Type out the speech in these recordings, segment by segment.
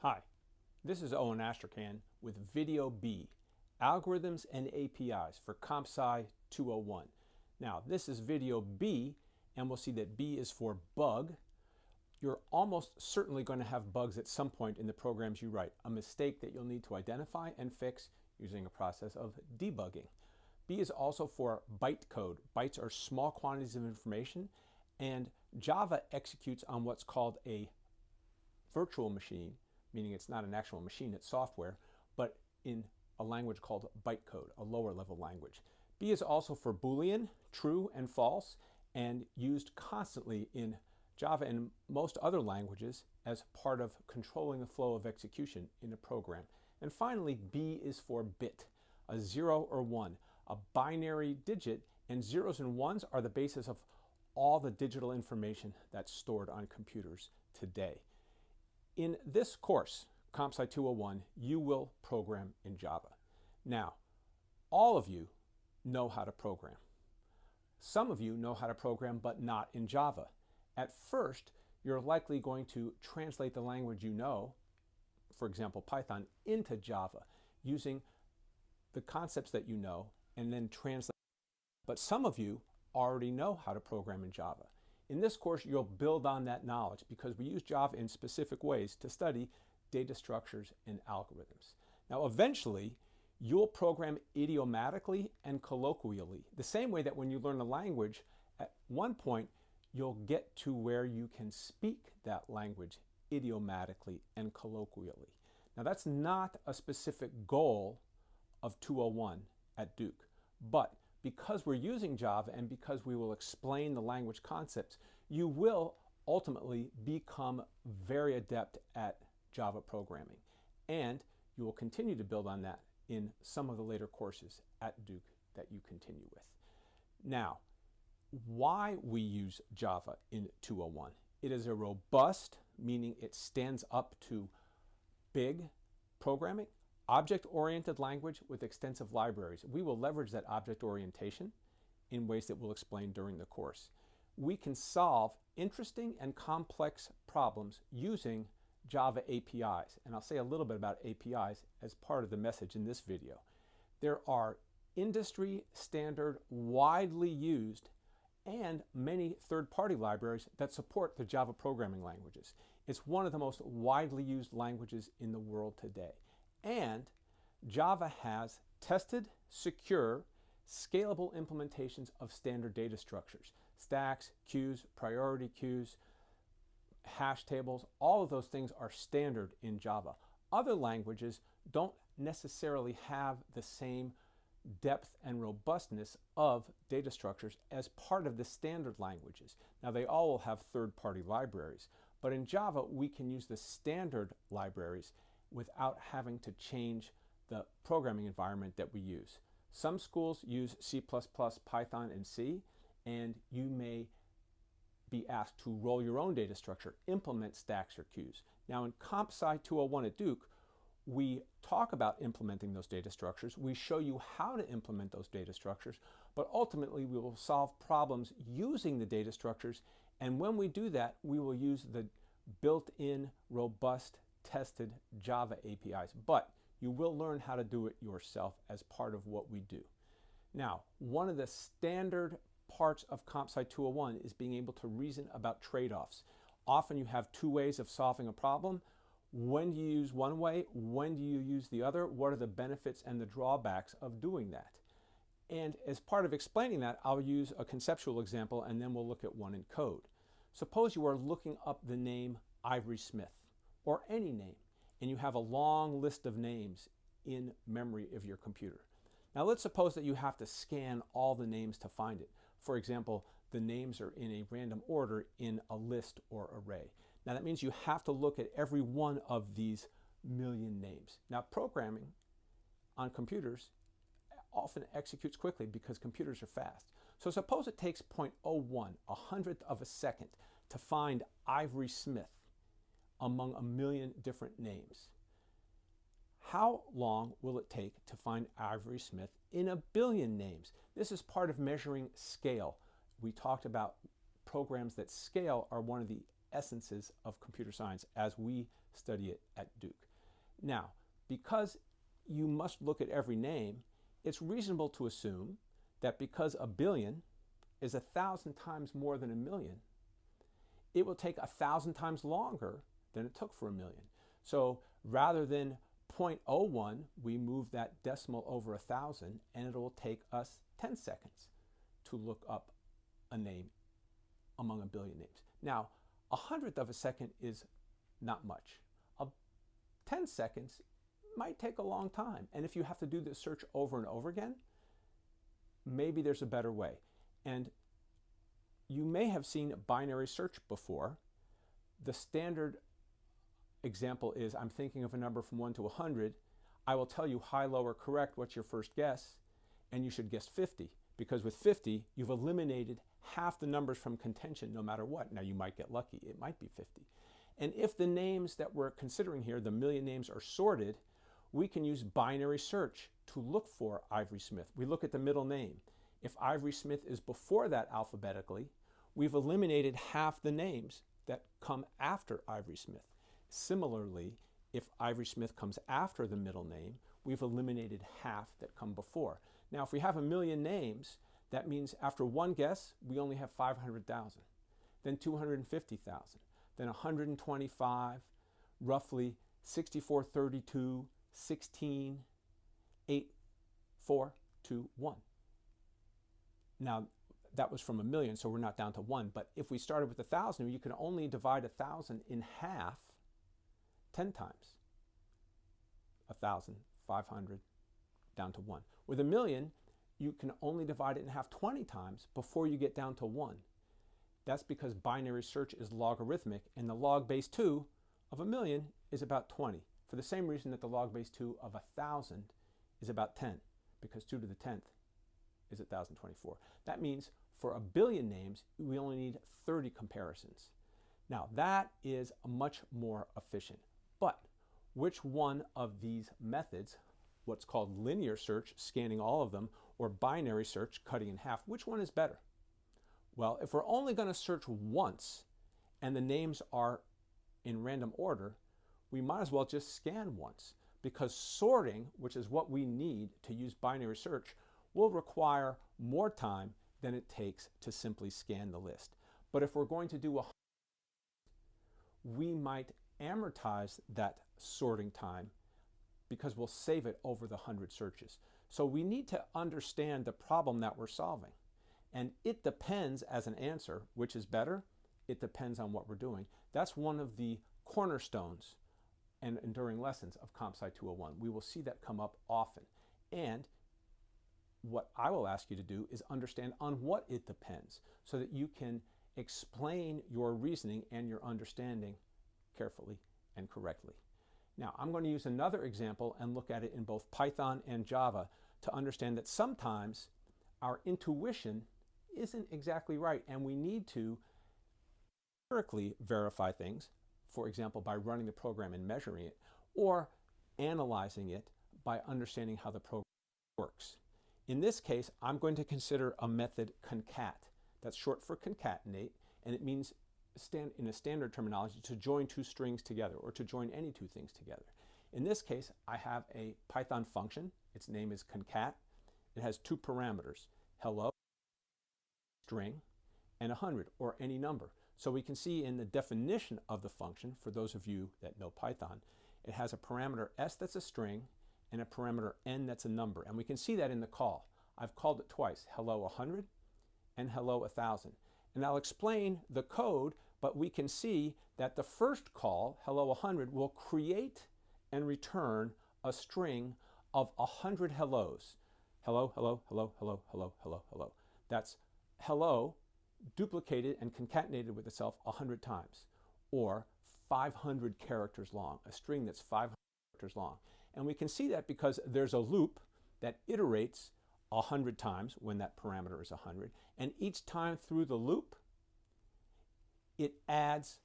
Hi, this is Owen Astrachan with Video B, Algorithms and APIs for Compsci 201. Now, this is Video B, and we'll see that B is for bug. You're almost certainly going to have bugs at some point in the programs you write, a mistake that you'll need to identify and fix using a process of debugging. B is also for bytecode. Bytes are small quantities of information, and Java executes on what's called a virtual machine, meaning it's not an actual machine, it's software, but in a language called bytecode, a lower level language. B is also for Boolean, true and false, and used constantly in Java and most other languages as part of controlling the flow of execution in a program. And finally, B is for bit, a 0 or 1, a binary digit, and zeros and ones are the basis of all the digital information that's stored on computers today. In this course, Compsci 201, you will program in Java. Now, all of you know how to program. Some of you know how to program, but not in Java. At first, you're likely going to translate the language you know, for example, Python, into Java, using the concepts that you know, and then translate. But some of you already know how to program in Java. In this course, you'll build on that knowledge because we use Java in specific ways to study data structures and algorithms. Now, eventually, you'll program idiomatically and colloquially, the same way that when you learn a language, at one point, you'll get to where you can speak that language idiomatically and colloquially. Now, that's not a specific goal of 201 at Duke, but because we're using Java and because we will explain the language concepts, you will ultimately become very adept at Java programming. And you will continue to build on that in some of the later courses at Duke that you continue with. Now, why we use Java in 201? It is a robust, meaning it stands up to big programming, object-oriented language with extensive libraries. We will leverage that object orientation in ways that we'll explain during the course. We can solve interesting and complex problems using Java APIs, and I'll say a little bit about APIs as part of the message in this video. There are industry standard, widely used, and many third-party libraries that support the Java programming languages. It's one of the most widely used languages in the world today. And Java has tested, secure, scalable implementations of standard data structures. Stacks, queues, priority queues, hash tables, all of those things are standard in Java. Other languages don't necessarily have the same depth and robustness of data structures as part of the standard languages. Now, they all will have third-party libraries, but in Java, we can use the standard libraries without having to change the programming environment that we use. Some schools use C++, Python, and C, and you may be asked to roll your own data structure, implement stacks or queues. Now, in Compsci 201 at Duke, we talk about implementing those data structures. We show you how to implement those data structures, but ultimately we will solve problems using the data structures, and when we do that, we will use the built-in, robust, tested Java APIs, but you will learn how to do it yourself as part of what we do. Now, one of the standard parts of Compsci 201 is being able to reason about trade-offs. Often you have two ways of solving a problem. When do you use one way? When do you use the other? What are the benefits and the drawbacks of doing that? And as part of explaining that, I'll use a conceptual example and then we'll look at one in code. Suppose you are looking up the name Ivory Smith, or any name, and you have a long list of names in memory of your computer. Now, let's suppose that you have to scan all the names to find it. For example, the names are in a random order in a list or array. Now, that means you have to look at every one of these million names. Now, programming on computers often executes quickly because computers are fast. So suppose it takes 0.01, a hundredth of a second, to find Ivory Smith among a million different names. How long will it take to find Ivory Smith in a billion names? This is part of measuring scale. We talked about programs that scale are one of the essences of computer science as we study it at Duke. Now, because you must look at every name, it's reasonable to assume that because a billion is 1,000 times more than a million, it will take 1,000 times longer than it took for a million. So rather than 0.01, we move that decimal over 1,000, and it will take us 10 seconds to look up a name among a billion names. Now, 1/100th of a second is not much. 10 seconds might take a long time. And if you have to do this search over and over again, maybe there's a better way. And you may have seen binary search before. The standard example is I'm thinking of a number from 1 to 100. I will tell you high, low, or correct, what's your first guess, and you should guess 50. Because with 50, you've eliminated half the numbers from contention no matter what. Now you might get lucky, it might be 50. And if the names that we're considering here, the million names, are sorted, we can use binary search to look for Ivory Smith. We look at the middle name. If Ivory Smith is before that alphabetically, we've eliminated half the names that come after Ivory Smith. Similarly, if Ivory Smith comes after the middle name, we've eliminated half that come before. Now, if we have a million names, that means after one guess, we only have 500,000, then 250,000, then 125, roughly 64, 32, 16, 8, 4, 2, 1. Now, that was from a million, so we're not down to 1. But if we started with 1,000, you can only divide 1,000 in half 10 times. 1,000, 500, down to 1. With a million, you can only divide it in half 20 times before you get down to 1. That's because binary search is logarithmic, and the log base 2 of a million is about 20, for the same reason that the log base 2 of 1,000 is about 10, because 2 to the 10th is 1,024. That means for a billion names, we only need 30 comparisons. Now, that is much more efficient. But which one of these methods, what's called linear search, scanning all of them, or binary search, cutting in half, which one is better? Well, if we're only going to search once and the names are in random order, we might as well just scan once, because sorting, which is what we need to use binary search, will require more time than it takes to simply scan the list. But if we're going to do we might amortize that sorting time because we'll save it over the 100 searches. So we need to understand the problem that we're solving. And it depends as an answer, which is better. It depends on what we're doing. That's one of the cornerstones and enduring lessons of Compsci 201. We will see that come up often. And what I will ask you to do is understand on what it depends so that you can explain your reasoning and your understanding carefully and correctly. Now, I'm going to use another example and look at it in both Python and Java to understand that sometimes our intuition isn't exactly right, and we need to empirically verify things, for example, by running the program and measuring it, or analyzing it by understanding how the program works. In this case, I'm going to consider a method concat. That's short for concatenate, and it means, in a standard terminology, to join two strings together or to join any two things together. In this case, I have a Python function. Its name is concat. It has two parameters, hello, string, and 100, or any number. So we can see in the definition of the function, for those of you that know Python, it has a parameter s that's a string and a parameter n that's a number. And we can see that in the call. I've called it twice, hello 100 and hello 1,000. And I'll explain the code, but we can see that the first call, hello 100, will create and return a string of 100 hellos. Hello, hello, hello, hello, hello, hello, hello. That's hello duplicated and concatenated with itself 100 times, or 500 characters long, a string that's 500 characters long. And we can see that because there's a loop that iterates 100 times when that parameter is 100, and each time through the loop, it adds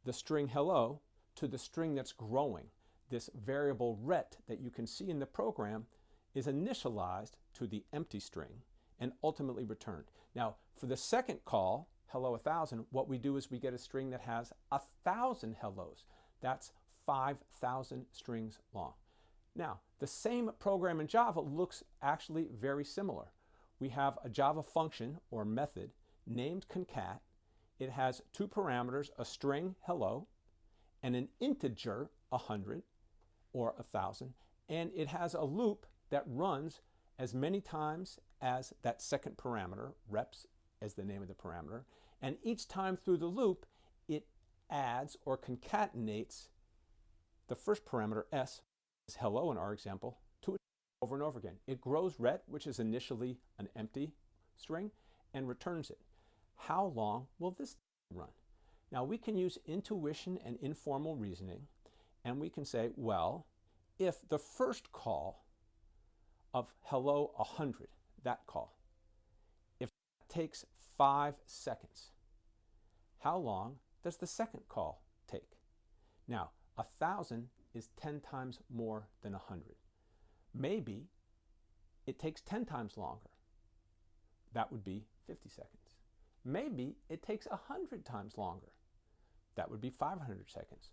the string hello to the string that's growing. This variable ret that you can see in the program is initialized to the empty string and ultimately returned. Now, for the second call, hello 1,000, what we do is we get a string that has 1,000 hellos. That's 5,000 strings long. Now, the same program in Java looks actually very similar. We have a Java function or method named concat. It has two parameters, a string, hello, and an integer, 100 or 1,000, and it has a loop that runs as many times as that second parameter, reps as the name of the parameter, and each time through the loop, it adds or concatenates the first parameter, s, is hello in our example, to it over and over again. It grows ret, which is initially an empty string, and returns it. How long will this run? Now we can use intuition and informal reasoning, and we can say, well, if the first call of hello 100, that call, if it takes 5 seconds, how long does the second call take? Now, 1,000 is 10 times more than 100. Maybe it takes 10 times longer. That would be 50 seconds. Maybe it takes 100 times longer. That would be 500 seconds.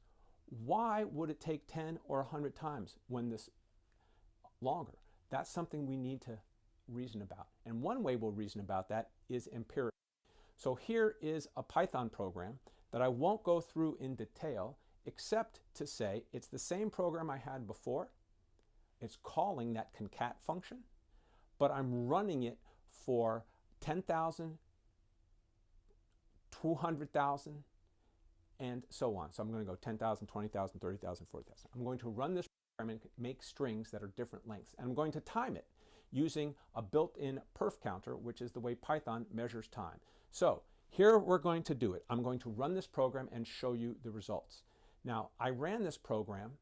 Why would it take 10 or 100 times when this longer? That's something we need to reason about. And one way we'll reason about that is empirical. So here is a Python program that I won't go through in detail, except to say it's the same program I had before. It's calling that concat function, but I'm running it for 10,000, 200,000, and so on. So I'm going to go 10,000, 20,000, 30,000, 40,000. I'm going to run this program and make strings that are different lengths. And I'm going to time it using a built-in perf counter, which is the way Python measures time. So here we're going to do it. I'm going to run this program and show you the results. Now, I ran this program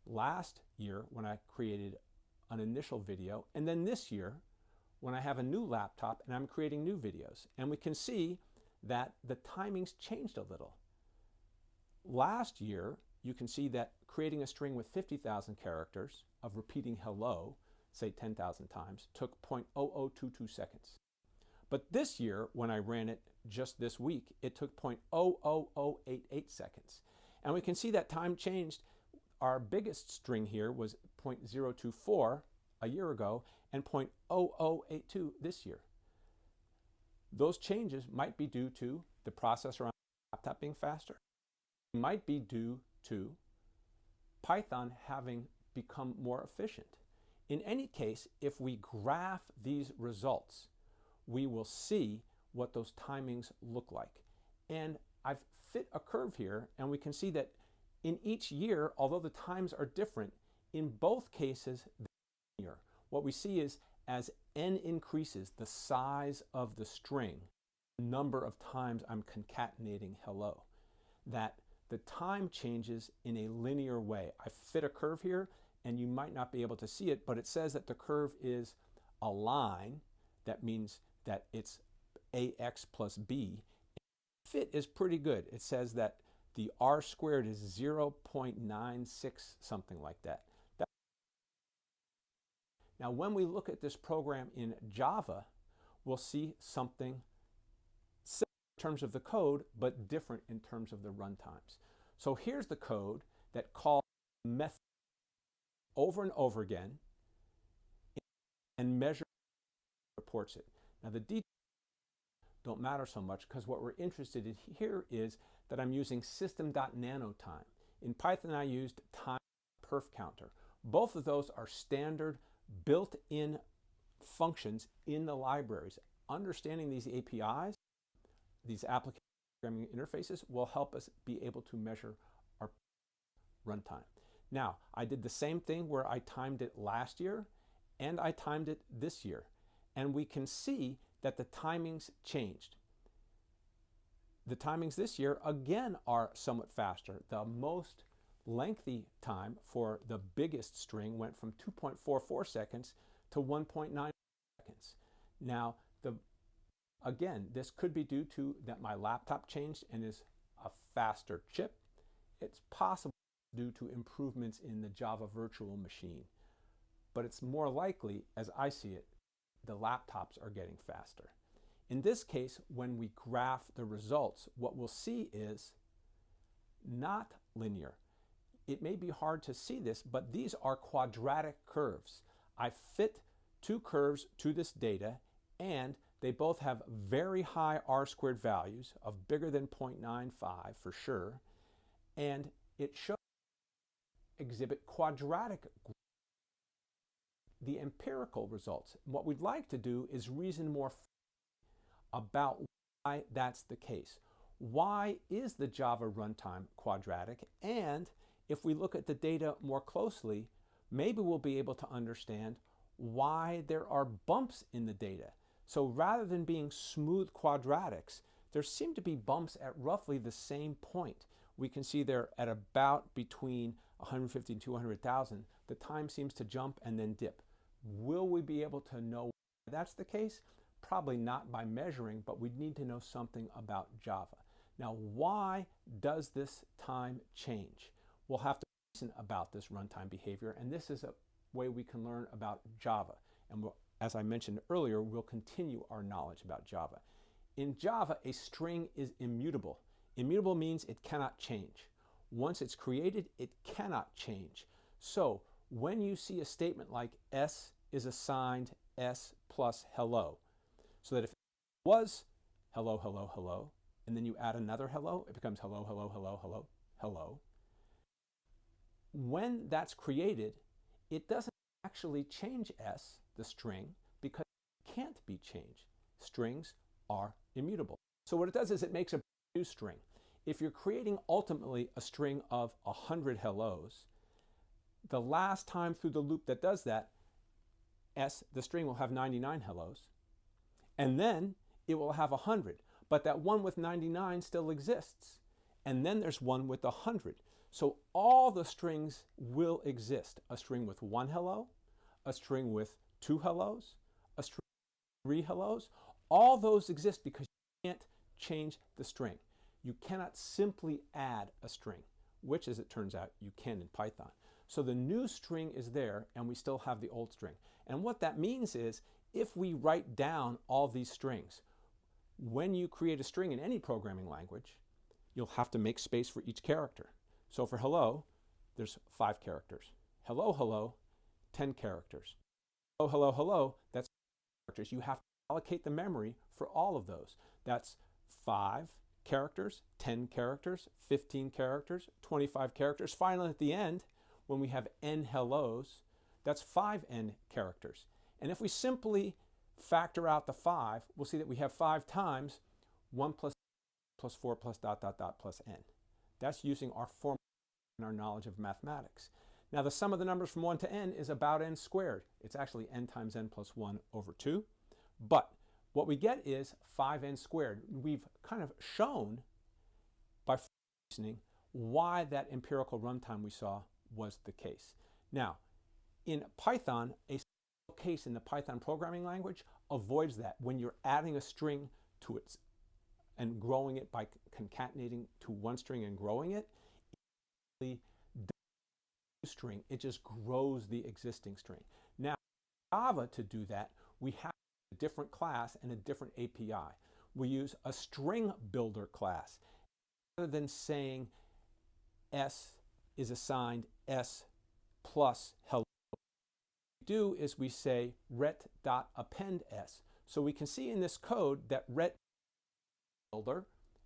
last year when I created an initial video, and then this year when I have a new laptop and I'm creating new videos. And we can see that the timings changed a little. Last year, you can see that creating a string with 50,000 characters of repeating hello, say 10,000 times, took 0.0022 seconds. But this year, when I ran it just this week, it took 0.00088 seconds. And we can see that time changed. Our biggest string here was 0.024 a year ago and 0.0082 this year. Those changes might be due to the processor on the laptop being faster. It might be due to Python having become more efficient. In any case, if we graph these results, we will see what those timings look like. And I've fit a curve here, and we can see that in each year, although the times are different, in both cases, they're linear. What we see is as n increases, the size of the string, the number of times I'm concatenating hello, that the time changes in a linear way. I fit a curve here, and you might not be able to see it, but it says that the curve is a line. That means that it's ax plus b. Fit is pretty good. It says that the r squared is 0.96, something like that. Now, when we look at this program in Java, we'll see something similar in terms of the code, but different in terms of the runtimes. So here's the code that calls method over and over again and measures and reports it. Now, the details don't matter so much because what we're interested in here is that I'm using system.nanotime. In Python, I used time perf counter. Both of those are standard built-in functions in the libraries. Understanding these APIs, these application programming interfaces, will help us be able to measure our runtime. Now, I did the same thing where I timed it last year and I timed it this year. And we can see that the timings changed. The timings this year, again, are somewhat faster. The most lengthy time for the biggest string went from 2.44 seconds to 1.9 seconds. Now, again, this could be due to that my laptop changed and is a faster chip. It's possible due to improvements in the Java virtual machine. But it's more likely, as I see it, the laptops are getting faster. In this case, when we graph the results, what we'll see is not linear. it may be hard to see this, but these are quadratic curves. I fit two curves to this data, and they both have very high r-squared values of bigger than 0.95 for sure, and it shows exhibit quadratic. The empirical results. What we'd like to do is reason more about why that's the case. Why is the Java runtime quadratic? And if we look at the data more closely, maybe we'll be able to understand why there are bumps in the data. So rather than being smooth quadratics, there seem to be bumps at roughly the same point. We can see they're at about between 150 and 200,000. The time seems to jump and then dip. Will we be able to know why that's the case? Probably not by measuring, but we'd need to know something about Java. Now, why does this time change? We'll have to reason about this runtime behavior, and this is a way we can learn about Java. And as I mentioned earlier, we'll continue our knowledge about Java. In Java, a string is immutable. Immutable means it cannot change. Once it's created, it cannot change. So when you see a statement like S is assigned S plus hello, so that if it was hello, hello, hello, and then you add another hello, it becomes hello, hello, hello, hello, hello. When that's created, it doesn't actually change S, the string, because it can't be changed. Strings are immutable. So what it does is it makes a new string. If you're creating ultimately a string of 100 hellos, the last time through the loop that does that, S, the string, will have 99 hellos, and then it will have 100. But that one with 99 still exists. And then there's one with 100. So all the strings will exist. A string with one hello, a string with two hellos, a string with three hellos. All those exist because you can't change the string. You cannot simply add a string, which, as it turns out, you can in Python. So the new string is there, and we still have the old string. And what that means is, if we write down all these strings, when you create a string in any programming language, you'll have to make space for each character. So for hello, there's 5 characters. Hello, hello, 10 characters. Hello, hello, hello, that's 5 characters. You have to allocate the memory for all of those. That's 5 characters, 10 characters, 15 characters, 25 characters. Finally, at the end, when we have n hellos, that's 5n characters. And if we simply factor out the 5, we'll see that we have 5 times 1 plus 4 plus dot dot dot plus n. That's using our formula and our knowledge of mathematics. Now the sum of the numbers from 1 to n is about n squared. It's actually n times n plus 1 over 2. But what we get is 5n squared. We've kind of shown by reasoning why that empirical runtime we saw was the case. Now, in Python, a case in the Python programming language avoids that. When you're adding a string to it and growing it by concatenating to one string and growing it, it just grows the existing string. Now, in Java, to do that, we have a different class and a different API. We use a string builder class. Rather than saying S is assigned S plus hello, what we do is we say ret.append S. So we can see in this code that ret builder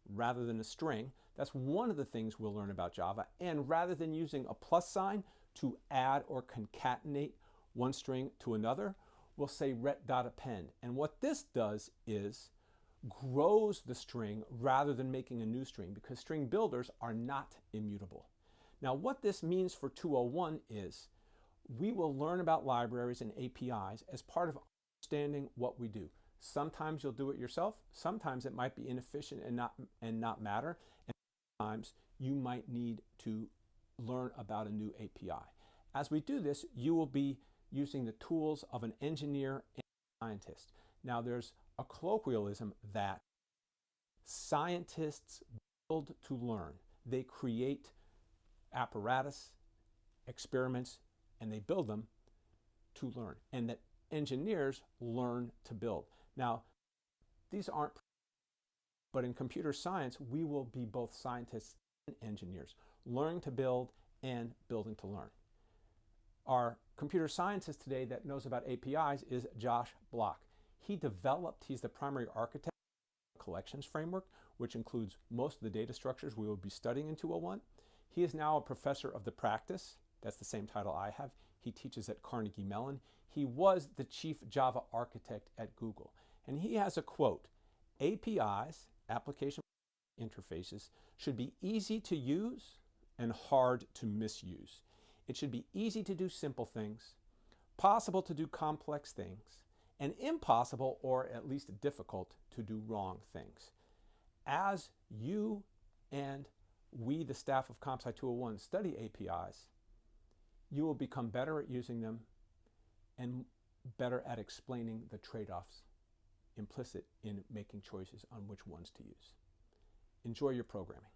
rather than a string. That's one of the things we'll learn about Java. And rather than using a plus sign to add or concatenate one string to another, we'll say ret.append. And what this does is grows the string rather than making a new string, because string builders are not immutable. Now what this means for 201 is we will learn about libraries and APIs as part of understanding what we do. Sometimes you'll do it yourself. Sometimes it might be inefficient and not matter. And sometimes you might need to learn about a new API. As we do this, you will be using the tools of an engineer and a scientist. Now there's a colloquialism that scientists build to learn. They create apparatus, experiments, and they build them to learn. And that engineers learn to build. Now, these aren't, but in computer science, we will be both scientists and engineers, learning to build and building to learn. Our computer scientist today that knows about APIs is Josh Block. He's the primary architect of the collections framework, which includes most of the data structures we will be studying in 201. He is now a professor of the practice. That's the same title I have. He teaches at Carnegie Mellon. He was the chief Java architect at Google. And he has a quote, APIs, application interfaces, should be easy to use and hard to misuse. It should be easy to do simple things, possible to do complex things, and impossible, or at least difficult, to do wrong things. As you and we, the staff of Compsci 201, study APIs, you will become better at using them and better at explaining the trade-offs implicit in making choices on which ones to use. Enjoy your programming.